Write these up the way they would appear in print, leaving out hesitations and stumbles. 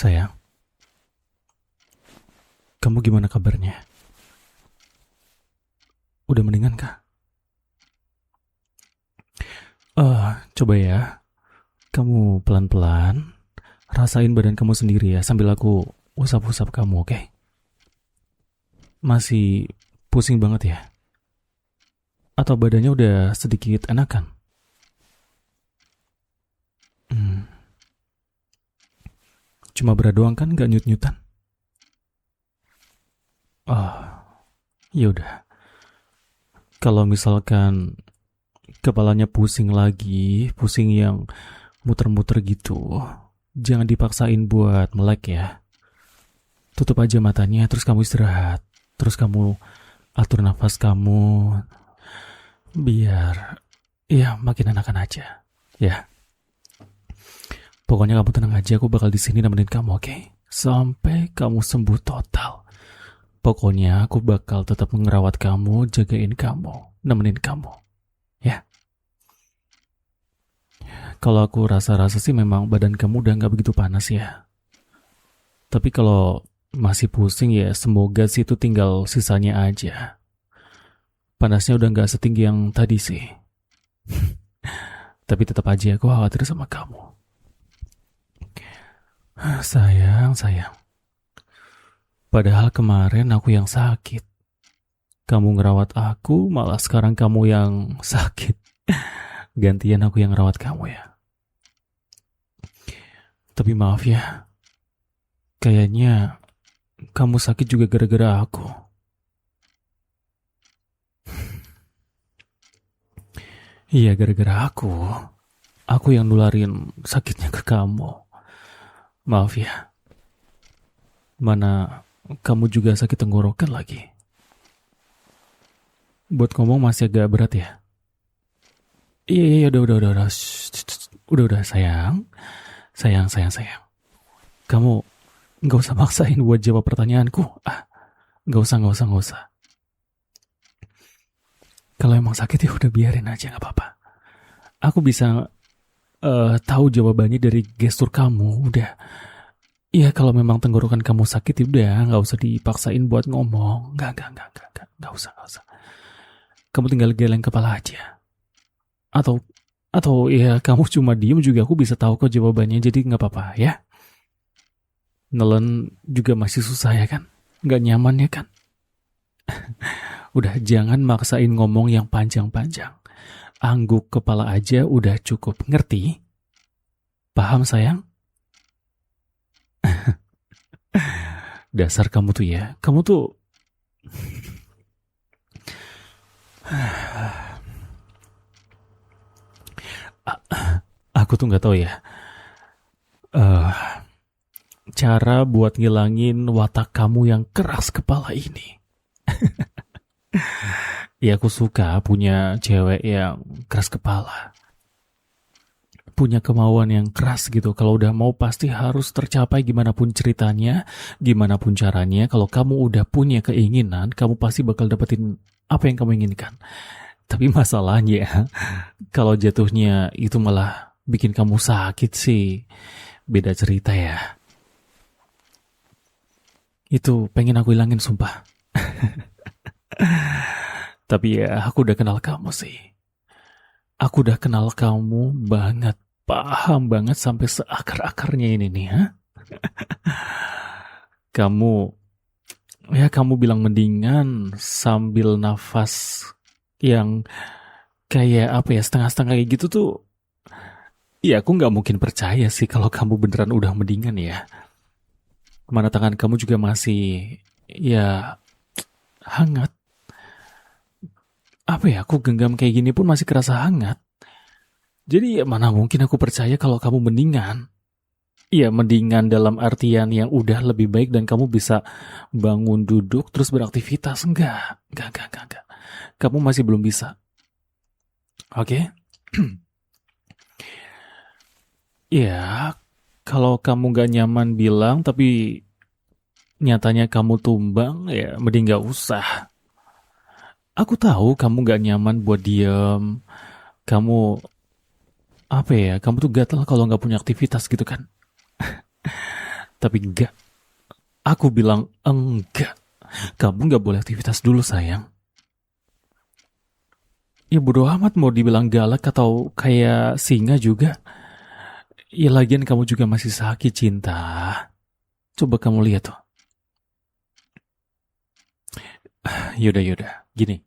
Sayang, kamu gimana kabarnya? Udah mendingan kah? Coba ya, kamu pelan-pelan rasain badan kamu sendiri ya sambil aku usap-usap kamu, oke? Masih pusing banget ya? Atau badannya udah sedikit enakan? Hmm, cuma berat doang kan, gak nyut-nyutan? Ah, yaudah. Kalau misalkan kepalanya pusing lagi, pusing yang muter-muter gitu, jangan dipaksain buat melek ya. Tutup aja matanya, terus kamu istirahat. Terus kamu atur nafas kamu, biar ya makin enakan aja. Ya, pokoknya kamu tenang aja, aku bakal di sini nemenin kamu, oke? Sampai kamu sembuh total. Pokoknya aku bakal tetap ngerawat kamu, jagain kamu, nemenin kamu. Ya, kalau aku rasa-rasa sih memang badan kamu udah nggak begitu panas ya. Tapi kalau masih pusing ya semoga sih itu tinggal sisanya aja. Panasnya udah nggak setinggi yang tadi sih. Tapi tetap aja aku khawatir sama kamu. Sayang, sayang. Padahal kemarin aku yang sakit. Kamu ngerawat aku, malah sekarang kamu yang sakit. Gantian aku yang ngerawat kamu ya. Tapi maaf ya, kayaknya kamu sakit juga gara-gara aku. Iya, gara-gara aku. Aku yang nularin sakitnya ke kamu. Maaf ya, mana kamu juga sakit tenggorokan lagi. Buat ngomong masih agak berat ya. Iya, udah. Udah, sayang. Sayang. Kamu nggak usah maksain buat jawab pertanyaanku. Nggak usah. Kalau emang sakit ya udah biarin aja, nggak apa-apa. Aku bisa tahu jawabannya dari gestur kamu. Udah. Iya, kalau memang tenggorokan kamu sakit ya udah, nggak usah dipaksain buat ngomong. Nggak usah. Kamu tinggal geleng kepala aja. Atau ya kamu cuma diem juga aku bisa tahu kok jawabannya, jadi nggak apa-apa ya. Nelen juga masih susah ya kan? Nggak nyaman ya kan? Udah jangan maksain ngomong yang panjang-panjang. Angguk kepala aja udah cukup, ngerti? Paham sayang? Dasar kamu tuh ya, kamu tuh aku tuh nggak tahu ya. Cara buat ngilangin watak kamu yang keras kepala ini. Ya aku suka punya cewek yang keras kepala. Punya kemauan yang keras gitu. Kalau udah mau pasti harus tercapai gimana pun ceritanya, gimana pun caranya. Kalau kamu udah punya keinginan, kamu pasti bakal dapetin apa yang kamu inginkan. Tapi masalahnya, kalau jatuhnya itu malah bikin kamu sakit sih, beda cerita ya. Itu pengen aku hilangin sumpah. Tapi ya aku udah kenal kamu sih. Aku udah kenal kamu banget. Paham banget sampai seakar-akarnya ini nih, ha? Kamu bilang mendingan sambil nafas yang kayak apa ya, setengah-setengah kayak gitu tuh. Ya aku nggak mungkin percaya sih kalau kamu beneran udah mendingan ya. Mana tangan kamu juga masih ya hangat. Apa ya, aku genggam kayak gini pun masih kerasa hangat. Jadi ya mana mungkin aku percaya kalau kamu mendingan. Iya, mendingan dalam artian yang udah lebih baik dan kamu bisa bangun duduk terus beraktivitas. Enggak. Kamu masih belum bisa. Oke? Ya, kalau kamu gak nyaman bilang tapi nyatanya kamu tumbang, ya mending gak usah. Aku tahu kamu gak nyaman buat diem. Kamu, apa ya, kamu tuh gatel kalau gak punya aktivitas gitu kan. Tapi enggak. Aku bilang enggak. Kamu nggak boleh aktivitas dulu, sayang. Ya bodo amat mau dibilang galak atau kayak singa juga. Ya lagian kamu juga masih sakit, cinta. Coba kamu lihat tuh. Yaudah. Gini,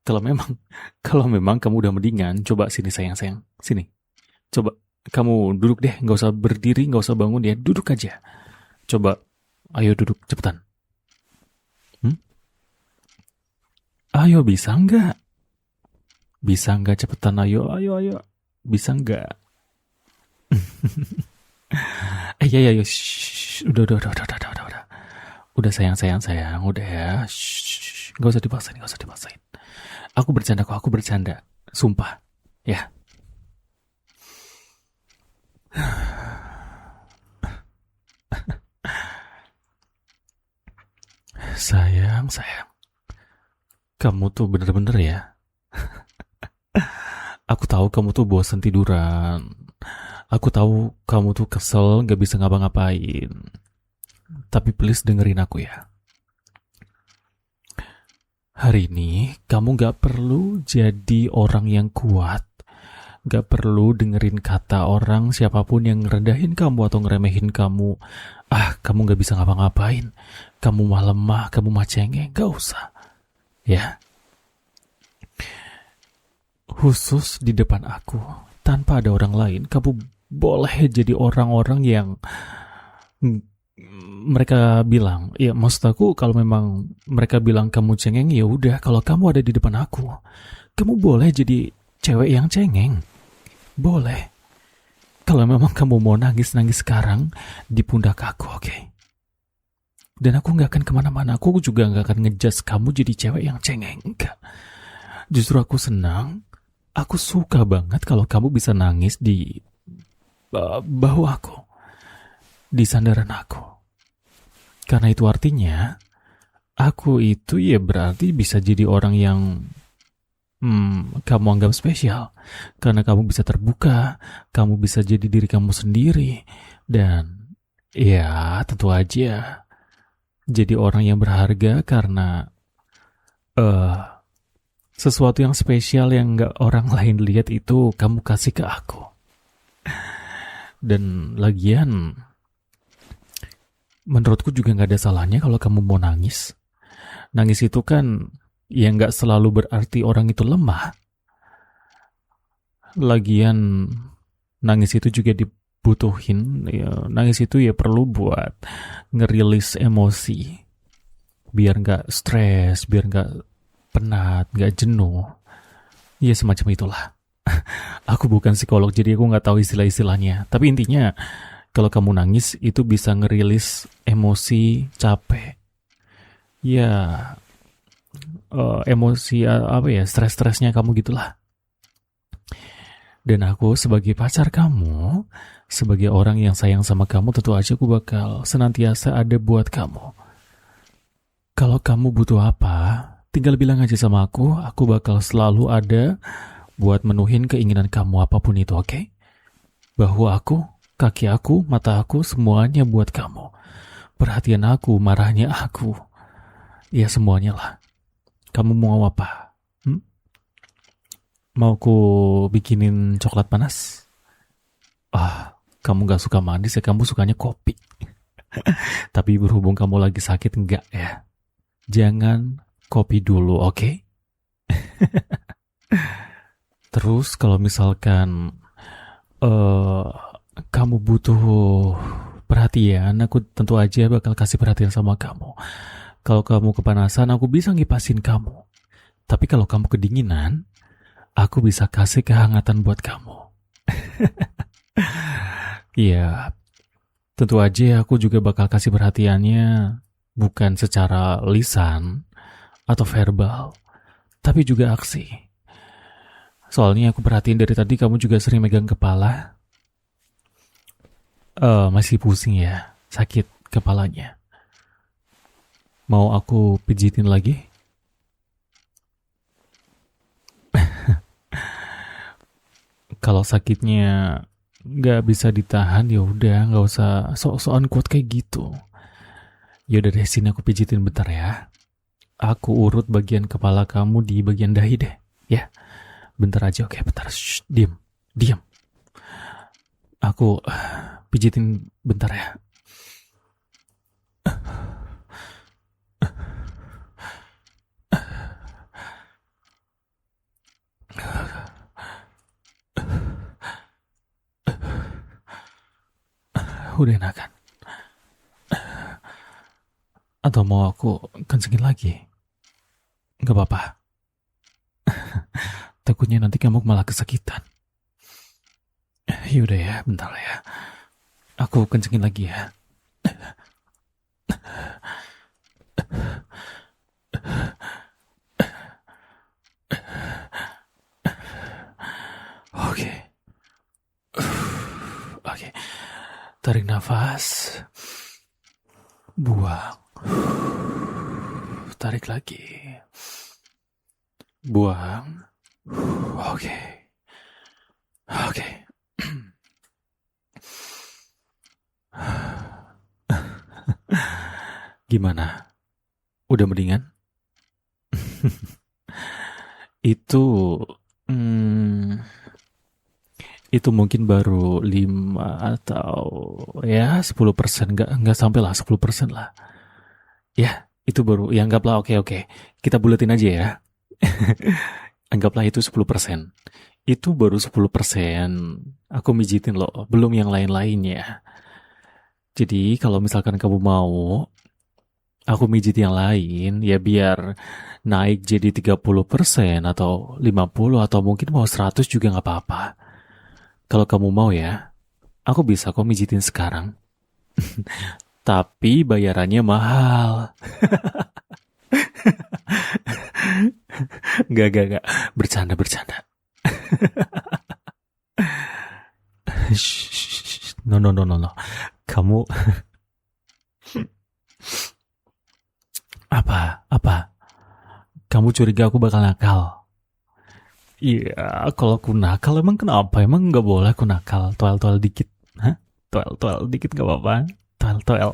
kalau memang kalau memang kamu udah mendingan, coba sini sayang. Sini. Coba kamu duduk deh, nggak usah berdiri, nggak usah bangun ya, duduk aja. Coba, ayo duduk cepetan. Hmm? Ayo bisa nggak? Bisa nggak cepetan? Ayo. Bisa nggak? Ya. Shh. Udah. Udah sayang. Udah ya. Shh. Nggak usah dipaksain. Aku bercanda. Sumpah. Ya. Sayang. Kamu tuh bener-bener ya. Aku tahu kamu tuh bosan tiduran. Aku tahu kamu tuh kesel gak bisa ngapa-ngapain. Tapi please dengerin aku ya. Hari ini kamu gak perlu jadi orang yang kuat. Gak perlu dengerin kata orang siapapun yang ngerendahin kamu atau ngeremehin kamu. Kamu gak bisa ngapa-ngapain. Kamu mah lemah, kamu mah cengeng. Gak usah. Ya. Khusus di depan aku, tanpa ada orang lain, kamu boleh jadi orang-orang yang mereka bilang, ya maksud aku kalau memang mereka bilang kamu cengeng, ya udah. Kalau kamu ada di depan aku, kamu boleh jadi cewek yang cengeng. Boleh. Kalau memang kamu mau nangis sekarang di pundak aku, oke? Dan aku gak akan kemana-mana. Aku juga gak akan ngejudge kamu jadi cewek yang cengeng. Enggak. Justru aku senang. Aku suka banget kalau kamu bisa nangis di bahu aku. Di sandaran aku. Karena itu artinya, aku itu ya berarti bisa jadi orang yang kamu anggap spesial. Karena kamu bisa terbuka, kamu bisa jadi diri kamu sendiri. Dan ya tentu aja jadi orang yang berharga karena sesuatu yang spesial yang gak orang lain lihat itu kamu kasih ke aku. Dan lagian, menurutku juga gak ada salahnya kalau kamu mau nangis. Nangis itu kan ya gak selalu berarti orang itu lemah. Lagian, nangis itu juga dibutuhin. Ya, nangis itu ya perlu buat ngerilis emosi. Biar gak stres, biar gak penat, gak jenuh. Ya semacam itulah. Aku bukan psikolog jadi aku gak tahu istilah-istilahnya. Tapi intinya kalau kamu nangis itu bisa ngerilis emosi capek. Ya emosi stres-stresnya kamu gitulah. Dan aku sebagai pacar kamu, sebagai orang yang sayang sama kamu, tentu aja aku bakal senantiasa ada buat kamu. Kalau kamu butuh apa, tinggal bilang aja sama aku bakal selalu ada buat menuhin keinginan kamu apapun itu, oke? Bahwa aku, kaki aku, mata aku, semuanya buat kamu. Perhatian aku, marahnya aku. Ya semuanya lah. Kamu mau apa? Mau ku bikinin coklat panas? Kamu gak suka manis ya, kamu sukanya kopi. Tapi berhubung kamu lagi sakit, enggak ya? Jangan kopi dulu, oke? Terus kalau misalkan kamu butuh perhatian, aku tentu aja bakal kasih perhatian sama kamu. Kalau kamu kepanasan, aku bisa ngipasin kamu. Tapi kalau kamu kedinginan, aku bisa kasih kehangatan buat kamu. Iya, tentu aja aku juga bakal kasih perhatiannya bukan secara lisan atau verbal, tapi juga aksi. Soalnya aku perhatiin dari tadi kamu juga sering megang kepala. Masih pusing ya, sakit kepalanya. Mau aku pijitin lagi? Kalau sakitnya nggak bisa ditahan, ya udah nggak usah sok-sokan kuat kayak gitu. Ya udah deh, sini aku pijitin bentar ya. Aku urut bagian kepala kamu di bagian dahi deh, ya. Bentar aja, oke, bentar. Shh, diam, diam. Aku pijitin bentar ya. Udah enakan? Atau mau aku kencengin lagi? Gak apa-apa. Takutnya nanti kamu malah kesakitan. Yaudah ya, bentar ya. Aku kencengin lagi ya. Oke. Oke. Tarik nafas. Buang. Tarik lagi. Buang. Oke. Oke. Gimana? Udah mendingan? Itu hmm, itu mungkin baru 5 atau ya 10%, nggak sampai lah 10% lah. Ya, itu baru, ya anggaplah, oke. Kita buletin aja ya. Anggaplah itu 10%. Itu baru 10%. Aku mijitin loh, belum yang lain-lainnya. Jadi kalau misalkan kamu mau aku mijit yang lain, ya biar naik jadi 30% atau 50 atau mungkin mau 100 juga nggak apa-apa. Kalau kamu mau ya, aku bisa kok mijitin sekarang. Tapi bayarannya mahal. Gak. Bercanda. Shh. No. Kamu apa? Kamu curiga aku bakal nakal? Iya, kalau aku nakal emang kenapa? Emang nggak boleh aku nakal? Toel dikit. Hah? Toel dikit nggak apa-apa? Toel.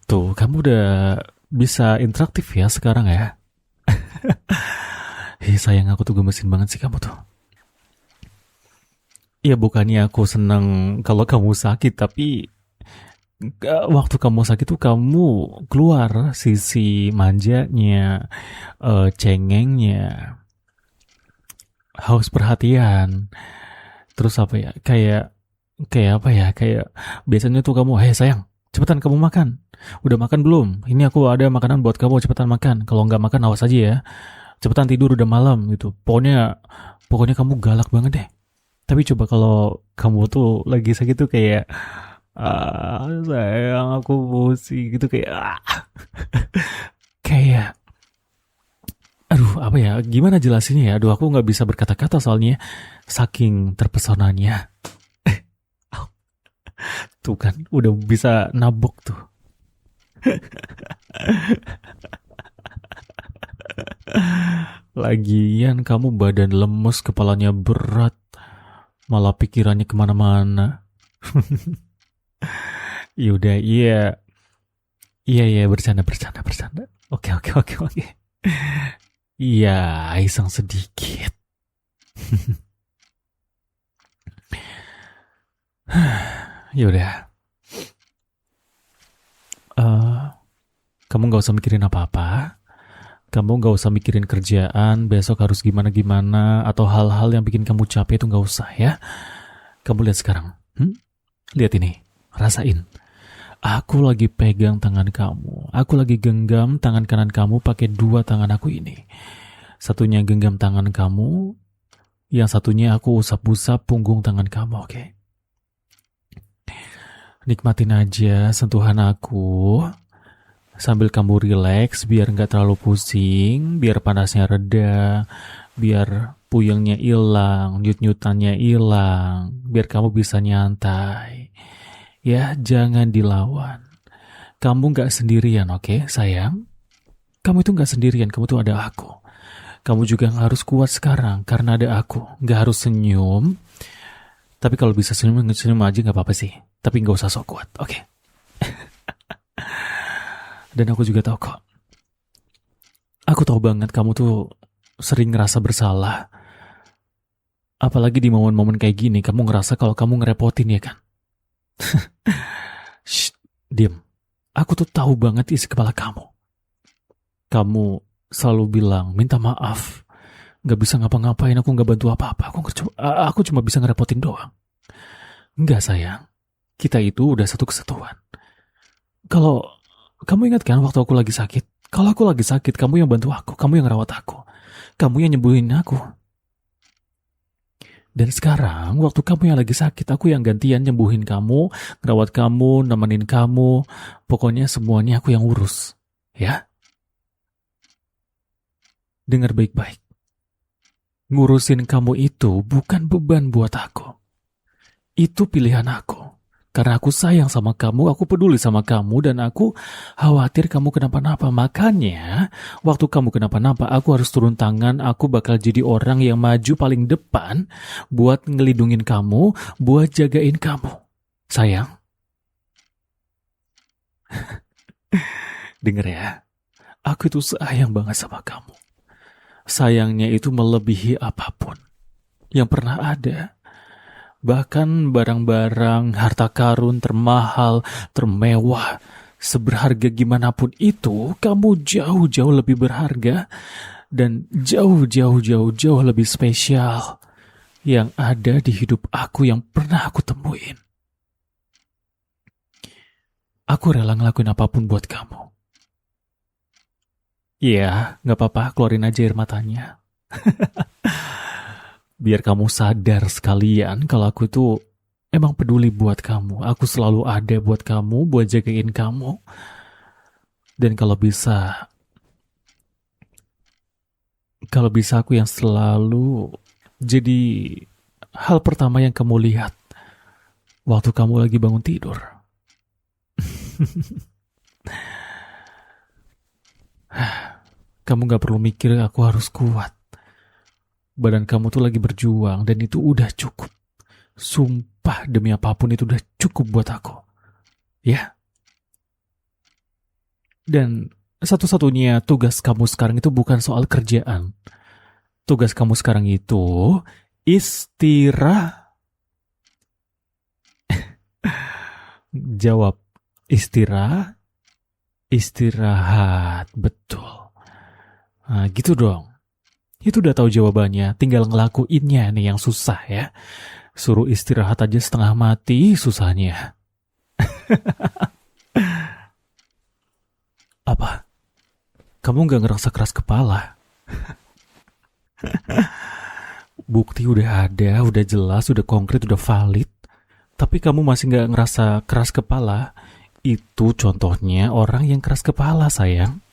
Tuh, kamu udah bisa interaktif ya sekarang ya? Sayang, aku tuh gemesin banget sih kamu tuh. Ya bukannya aku seneng kalau kamu sakit, tapi waktu kamu sakit tuh kamu keluar sisi manjanya, cengengnya, haus perhatian. Terus apa ya? Kayak apa ya? Kayak biasanya tuh kamu, "Hei sayang, cepetan kamu makan. Udah makan belum? Ini aku ada makanan buat kamu, cepetan makan. Kalau nggak makan awas aja ya. Cepetan tidur, udah malam," gitu. Pokoknya kamu galak banget deh. Tapi coba kalau kamu tuh lagi sakit tuh kayak, sayang aku pusing gitu, kayak kayak aduh, apa ya, gimana jelasinnya ya, aduh aku nggak bisa berkata-kata soalnya saking terpesonanya. Tuh kan udah bisa nabok tuh. Lagian kamu badan lemes, kepalanya berat, malah pikirannya kemana-mana. Yaudah, iya, bercanda. Oke. Iya, iseng sedikit. Yaudah, kamu gak usah mikirin apa-apa. Kamu gak usah mikirin kerjaan, besok harus gimana-gimana, atau hal-hal yang bikin kamu capek itu gak usah ya. Kamu lihat sekarang. Lihat ini, rasain. Aku lagi pegang tangan kamu. Aku lagi genggam tangan kanan kamu pakai 2 tangan aku ini. Satunya genggam tangan kamu, yang satunya aku usap-usap punggung tangan kamu, oke? Nikmatin aja sentuhan aku. Sambil kamu rileks, biar nggak terlalu pusing, biar panasnya reda, biar puyengnya hilang, nyut-nyutannya hilang, biar kamu bisa nyantai. Ya, jangan dilawan. Kamu nggak sendirian, oke, sayang? Kamu itu nggak sendirian, kamu tuh ada aku. Kamu juga nggak harus kuat sekarang karena ada aku. Nggak harus senyum. Tapi kalau bisa senyum aja nggak apa-apa sih. Tapi nggak usah sok kuat, oke? Dan aku juga tahu kok. Aku tahu banget kamu tuh sering ngerasa bersalah. Apalagi di momen-momen kayak gini, kamu ngerasa kalau kamu ngerepotin, ya kan? Shh, diam. Aku tuh tahu banget isi kepala kamu. Kamu selalu bilang, minta maaf. Gak bisa ngapa-ngapain, aku gak bantu apa-apa. Aku cuma bisa ngerepotin doang. Enggak, sayang. Kita itu udah satu kesatuan. Kalau kamu ingat kan waktu aku lagi sakit? Kalau aku lagi sakit, kamu yang bantu aku. Kamu yang rawat aku. Kamu yang nyembuhin aku. Dan sekarang, waktu kamu yang lagi sakit, aku yang gantian nyembuhin kamu, ngerawat kamu, nemenin kamu. Pokoknya semuanya aku yang urus. Ya? Dengar baik-baik. Ngurusin kamu itu bukan beban buat aku. Itu pilihan aku. Karena aku sayang sama kamu, aku peduli sama kamu, dan aku khawatir kamu kenapa-napa. Makanya, waktu kamu kenapa-napa, aku harus turun tangan, aku bakal jadi orang yang maju paling depan buat ngelindungin kamu, buat jagain kamu. Sayang. Dengar ya, aku itu sayang banget sama kamu. Sayangnya itu melebihi apapun yang pernah ada. Bahkan barang-barang, harta karun termahal, termewah, seberharga gimana pun itu, kamu jauh-jauh lebih berharga dan jauh-jauh lebih spesial yang ada di hidup aku yang pernah aku temuin. Aku rela ngelakuin apapun buat kamu. Iya, gak apa-apa, keluarin aja air matanya. Biar kamu sadar sekalian kalau aku tuh emang peduli buat kamu. Aku selalu ada buat kamu, buat jagain kamu. Dan kalau bisa aku yang selalu jadi hal pertama yang kamu lihat waktu kamu lagi bangun tidur. Kamu gak perlu mikir aku harus kuat. Badan kamu tuh lagi berjuang dan itu udah cukup. Sumpah demi apapun itu udah cukup buat aku. Ya. Dan satu-satunya tugas kamu sekarang itu bukan soal kerjaan. Tugas kamu sekarang itu Jawab. Istirahat. Betul. Nah, gitu dong. Itu udah tahu jawabannya, tinggal ngelakuinnya nih yang susah ya. Suruh istirahat aja setengah mati susahnya. Apa? Kamu gak ngerasa keras kepala? Bukti udah ada, udah jelas, udah konkret, udah valid. Tapi kamu masih gak ngerasa keras kepala? Itu contohnya orang yang keras kepala, sayang.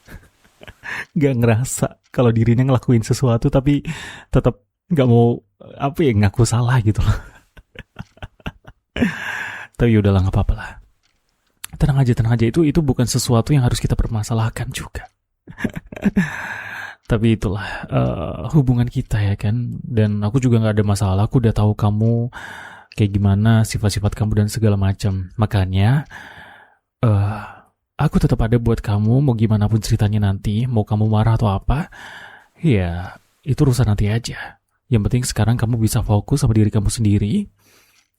Gak ngerasa kalau dirinya ngelakuin sesuatu tapi tetap gak mau ngaku salah gitu loh. Tapi udahlah, gak apa-apa lah. Tenang aja, itu bukan sesuatu yang harus kita permasalahkan juga. Tapi itulah hubungan kita ya kan. Dan aku juga gak ada masalah, aku udah tahu kamu kayak gimana, sifat-sifat kamu dan segala macam. Makanya aku tetap ada buat kamu, mau gimana pun ceritanya nanti, mau kamu marah atau apa, ya itu urusan nanti aja. Yang penting sekarang kamu bisa fokus sama diri kamu sendiri,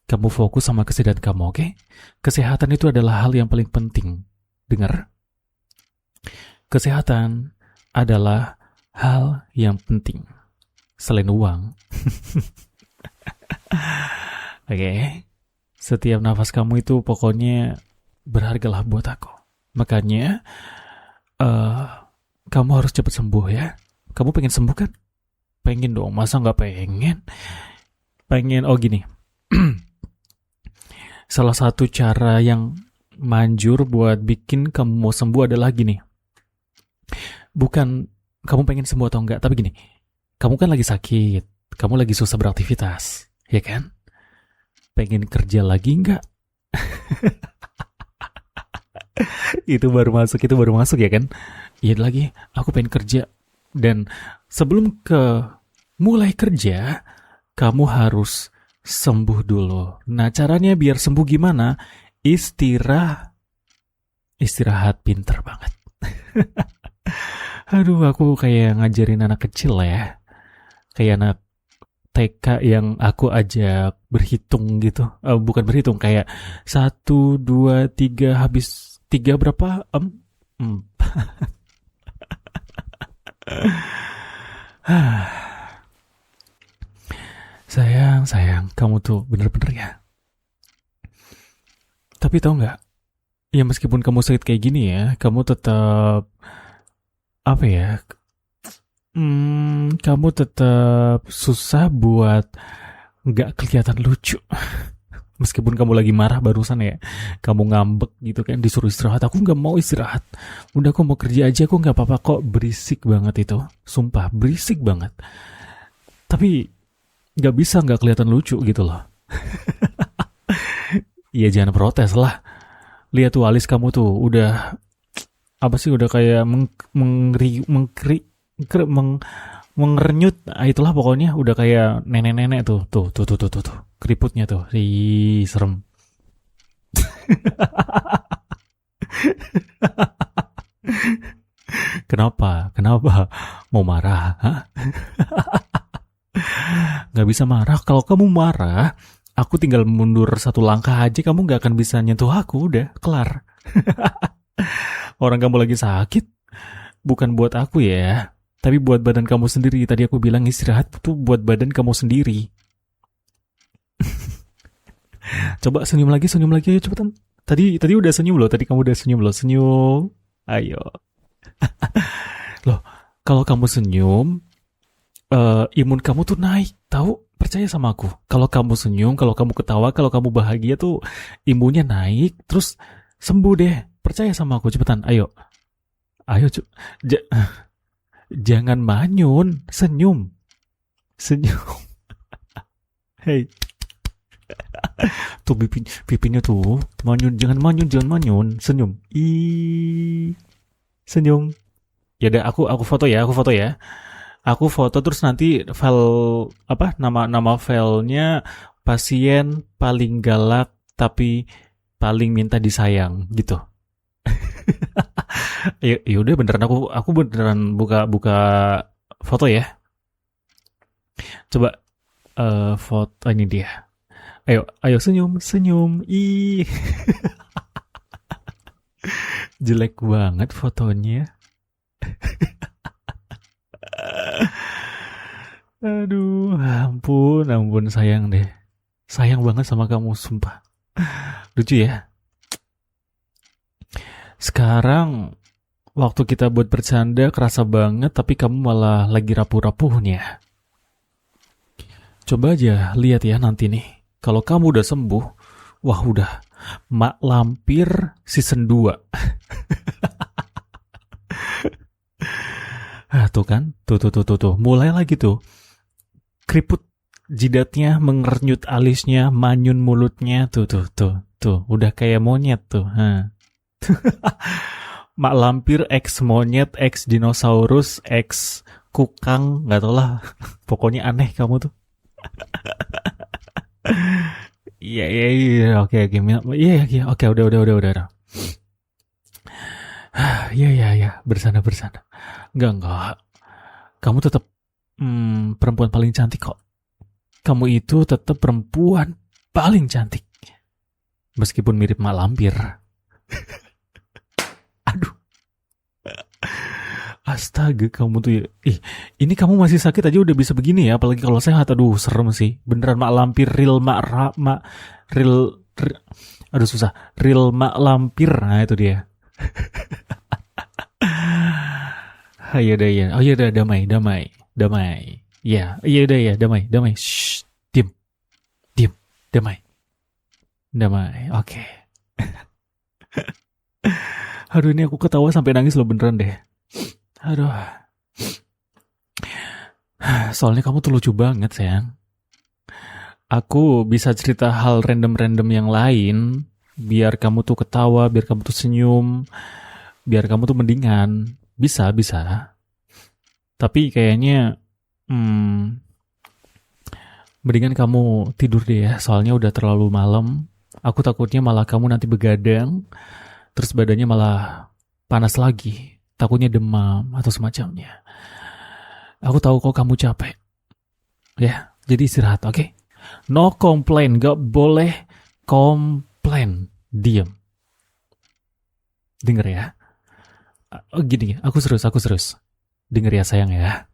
kamu fokus sama kesehatan kamu, oke? Kesehatan itu adalah hal yang paling penting. Dengar? Kesehatan adalah hal yang penting. Selain uang. Oke? Setiap nafas kamu itu pokoknya berhargalah buat aku. Makanya kamu harus cepat sembuh ya. Kamu pengen sembuh kan? Pengen dong, masa gak pengen? Pengen, gini. Salah satu cara yang manjur buat bikin kamu mau sembuh adalah gini. Bukan kamu pengen sembuh atau enggak, tapi gini. Kamu kan lagi sakit, kamu lagi susah beraktivitas, ya kan? Pengen kerja lagi enggak? Itu baru masuk ya kan? Iya lagi, aku pengen kerja. Dan sebelum mulai kerja, kamu harus sembuh dulu. Nah, caranya biar sembuh gimana? Istirahat pinter banget. Aduh, aku kayak ngajarin anak kecil ya. Kayak anak TK yang aku ajak berhitung gitu. Bukan berhitung, kayak 1, 2, 3, habis 3 berapa? Em. Sayang, kamu tuh bener-bener ya. Tapi tau nggak? Ya meskipun kamu sakit kayak gini ya, kamu tetap apa ya? Kamu tetap susah buat nggak kelihatan lucu. Meskipun kamu lagi marah barusan ya, kamu ngambek gitu kan, disuruh istirahat. Aku nggak mau istirahat. Udah aku mau kerja aja, aku nggak apa-apa kok. Berisik banget itu, sumpah berisik banget. Tapi nggak bisa nggak kelihatan lucu gitu loh. Iya jangan protes lah. Lihat tuh alis kamu tuh udah apa sih, udah kayak mengerenyut. Itulah pokoknya udah kayak nenek-nenek tuh keriputnya tuh. Ih, serem. Kenapa mau marah? Hah? Nggak bisa marah. Kalau kamu marah, aku tinggal mundur 1 langkah aja, kamu nggak akan bisa nyentuh aku. Udah kelar. Orang kamu lagi sakit, bukan buat aku ya, tapi buat badan kamu sendiri. Tadi aku bilang istirahat tuh buat badan kamu sendiri. Coba senyum lagi ayo cepetan. Tadi udah senyum loh, tadi kamu udah senyum loh, senyum. Ayo. Loh, kalau kamu senyum, imun kamu tuh naik, tahu? Percaya sama aku. Kalau kamu senyum, kalau kamu ketawa, kalau kamu bahagia tuh imunnya naik, terus sembuh deh. Percaya sama aku, cepetan. Ayo. Ayo, jangan manyun, senyum. Senyum. Hey. Tuh pipinya tuh manyun, jangan manyun, senyum. Senyum. Ya udah, aku foto ya, Aku foto terus nanti file apa, nama filenya pasien paling galak tapi paling minta disayang gitu. Ya udah, beneran aku beneran buka foto ya. Coba foto ini dia. Ayo senyum. Ih. Jelek banget fotonya. Aduh, ampun sayang deh. Sayang banget sama kamu, sumpah. Lucu ya. Sekarang waktu kita buat bercanda kerasa banget, tapi kamu malah lagi rapuh-rapuhnya. Coba aja lihat ya nanti nih. Kalau kamu udah sembuh, wah udah Mak Lampir season 2. Tuh kan, tuh. Mulai lagi tuh. Keriput jidatnya, mengernyut alisnya, manyun mulutnya, tuh. Udah kayak monyet tuh. Mak Lampir X monyet, X dinosaurus, X kukang, nggak tau lah. Pokoknya aneh kamu tuh. Iya, oke, iya, oke, udah. Iya, bersana. Enggak. Kamu tetap perempuan paling cantik kok. Kamu itu tetap perempuan paling cantik. Meskipun mirip Mak Lampir. Aduh. Astaga, kamu tuh ya. Ini kamu masih sakit aja udah bisa begini ya, apalagi kalau sehat. Aduh, serem sih. Beneran Mak Lampir, real aduh susah. Real Mak Lampir. Nah, itu dia. Ayo udah. Oh iya udah, damai. Ya, iya udah ya, damai. Shh, diam. Damai. Oke. Aduh, ini aku ketawa sampai nangis loh, beneran deh. Aduh. Soalnya kamu tuh lucu banget, sayang. Aku bisa cerita hal random yang lain, biar kamu tuh ketawa, biar kamu tuh senyum, biar kamu tuh mendingan. Bisa. Tapi kayaknya mendingan kamu tidur deh ya, soalnya udah terlalu malam. Aku takutnya malah kamu nanti begadang, terus badannya malah panas lagi. Takutnya demam atau semacamnya. Aku tahu kok kamu capek. Ya, jadi istirahat, oke? No complain, gak boleh komplain. Diam. Dengar ya. Gini, aku serius. Dengar ya sayang ya.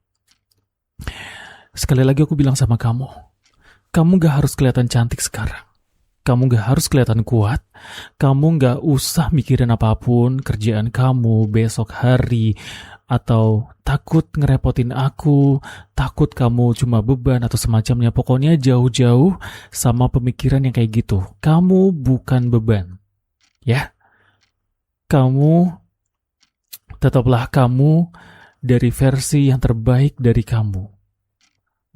Sekali lagi aku bilang sama kamu. Kamu gak harus kelihatan cantik sekarang. Kamu gak harus kelihatan kuat. Kamu gak usah mikirin apapun, kerjaan kamu besok hari, atau takut ngerepotin aku, takut kamu cuma beban atau semacamnya. Pokoknya jauh-jauh sama pemikiran yang kayak gitu. Kamu bukan beban. Ya. Kamu, tetaplah kamu dari versi yang terbaik dari kamu.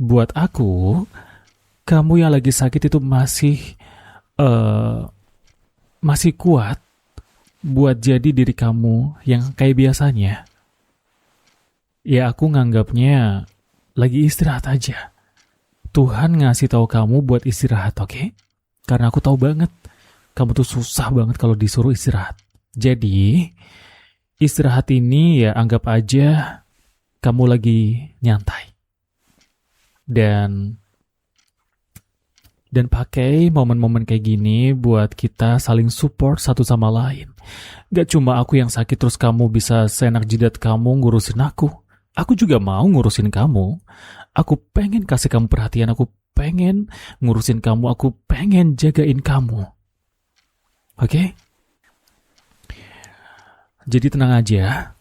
Buat aku, kamu yang lagi sakit itu masih kuat buat jadi diri kamu yang kayak biasanya. Ya aku nganggapnya lagi istirahat aja. Tuhan ngasih tahu kamu buat istirahat, oke? Karena aku tahu banget kamu tuh susah banget kalau disuruh istirahat. Jadi istirahat ini ya anggap aja kamu lagi nyantai. Dan pakai momen-momen kayak gini buat kita saling support satu sama lain. Gak cuma aku yang sakit terus kamu bisa seenak jidat kamu ngurusin aku. Aku juga mau ngurusin kamu. Aku pengen kasih kamu perhatian, aku pengen ngurusin kamu, aku pengen jagain kamu. Oke? Jadi tenang aja.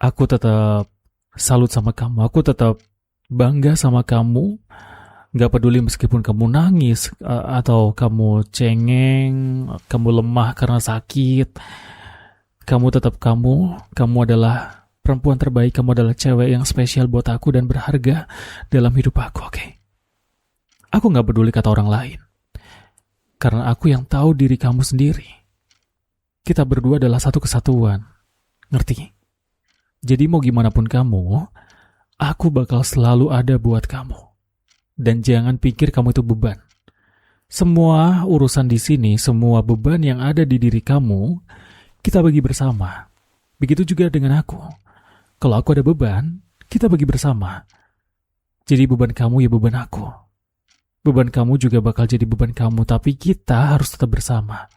Aku tetap salut sama kamu, aku tetap bangga sama kamu. Gak peduli meskipun kamu nangis atau kamu cengeng, kamu lemah karena sakit. Kamu tetap kamu adalah perempuan terbaik, kamu adalah cewek yang spesial buat aku dan berharga dalam hidup aku, oke? Aku gak peduli kata orang lain. Karena aku yang tahu diri kamu sendiri. Kita berdua adalah satu kesatuan. Ngerti? Jadi mau gimana pun kamu, aku bakal selalu ada buat kamu. Dan jangan pikir kamu itu beban. Semua urusan di sini, semua beban yang ada di diri kamu, kita bagi bersama. Begitu juga dengan aku. Kalau aku ada beban, kita bagi bersama. Jadi beban kamu ya beban aku. Beban kamu juga bakal jadi beban kamu, tapi kita harus tetap bersama.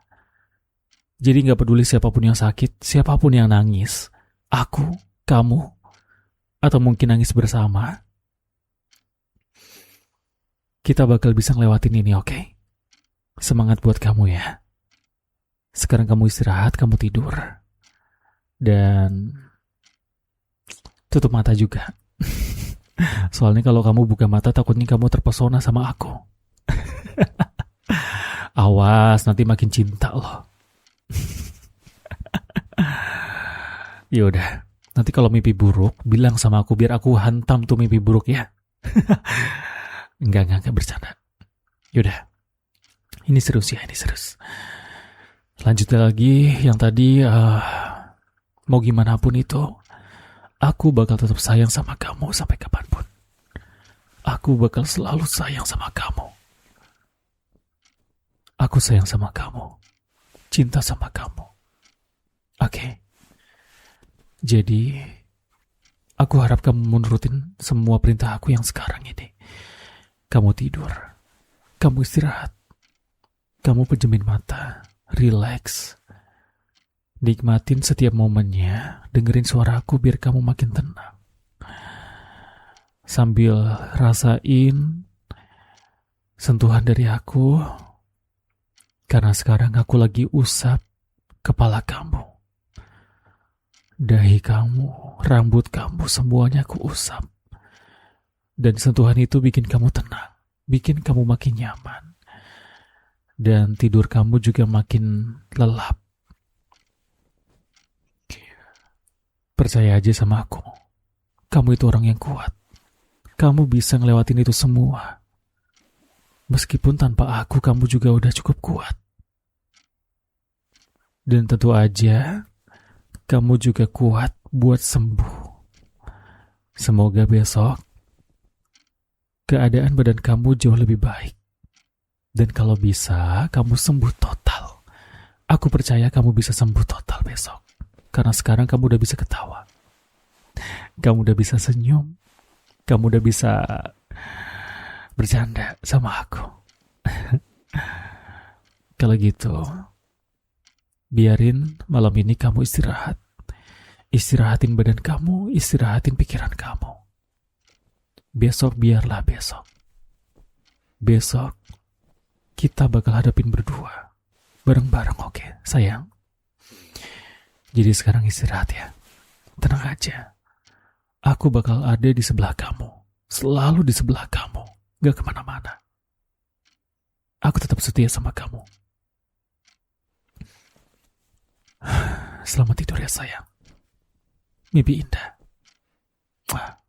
Jadi gak peduli siapapun yang sakit, siapapun yang nangis, aku, kamu, atau mungkin nangis bersama, kita bakal bisa ngelewatin ini, oke? Semangat buat kamu ya. Sekarang kamu istirahat, kamu tidur. Dan tutup mata juga. Soalnya kalau kamu buka mata, takutnya kamu terpesona sama aku. Awas, nanti makin cinta loh. Yaudah, nanti kalau mimpi buruk, bilang sama aku biar aku hantam tuh mimpi buruk ya. Enggak bercanda. Yaudah, ini serius ya, ini serius. Lanjut lagi yang tadi, mau gimana pun itu, aku bakal tetap sayang sama kamu sampai kapanpun. Aku bakal selalu sayang sama kamu. Aku sayang sama kamu. Cinta sama kamu. Oke? Jadi, aku harap kamu menurutin semua perintah aku yang sekarang ini. Kamu tidur. Kamu istirahat. Kamu pejemin mata. Relax. Nikmatin setiap momennya. Dengerin suara aku biar kamu makin tenang. Sambil rasain sentuhan dari aku. Karena sekarang aku lagi usap kepala kamu. Dahi kamu, rambut kamu, semuanya aku usap. Dan sentuhan itu bikin kamu tenang. Bikin kamu makin nyaman. Dan tidur kamu juga makin lelap. Percaya aja sama aku. Kamu itu orang yang kuat. Kamu bisa ngelewatin itu semua. Meskipun tanpa aku, kamu juga udah cukup kuat. Dan tentu aja, kamu juga kuat buat sembuh. Semoga besok keadaan badan kamu jauh lebih baik. Dan kalau bisa, kamu sembuh total. Aku percaya kamu bisa sembuh total besok. Karena sekarang kamu udah bisa ketawa. Kamu udah bisa senyum. Kamu udah bisa bercanda sama aku. Kalau gitu, biarin malam ini kamu istirahat. Istirahatin badan kamu, istirahatin pikiran kamu. Besok biarlah besok. Besok kita bakal hadapin berdua. Bareng-bareng, oke, sayang? Jadi sekarang istirahat ya. Tenang aja. Aku bakal ada di sebelah kamu. Selalu di sebelah kamu. Gak kemana-mana. Aku tetap setia sama kamu. Selamat tidur ya sayang. Mimpi indah. Wah.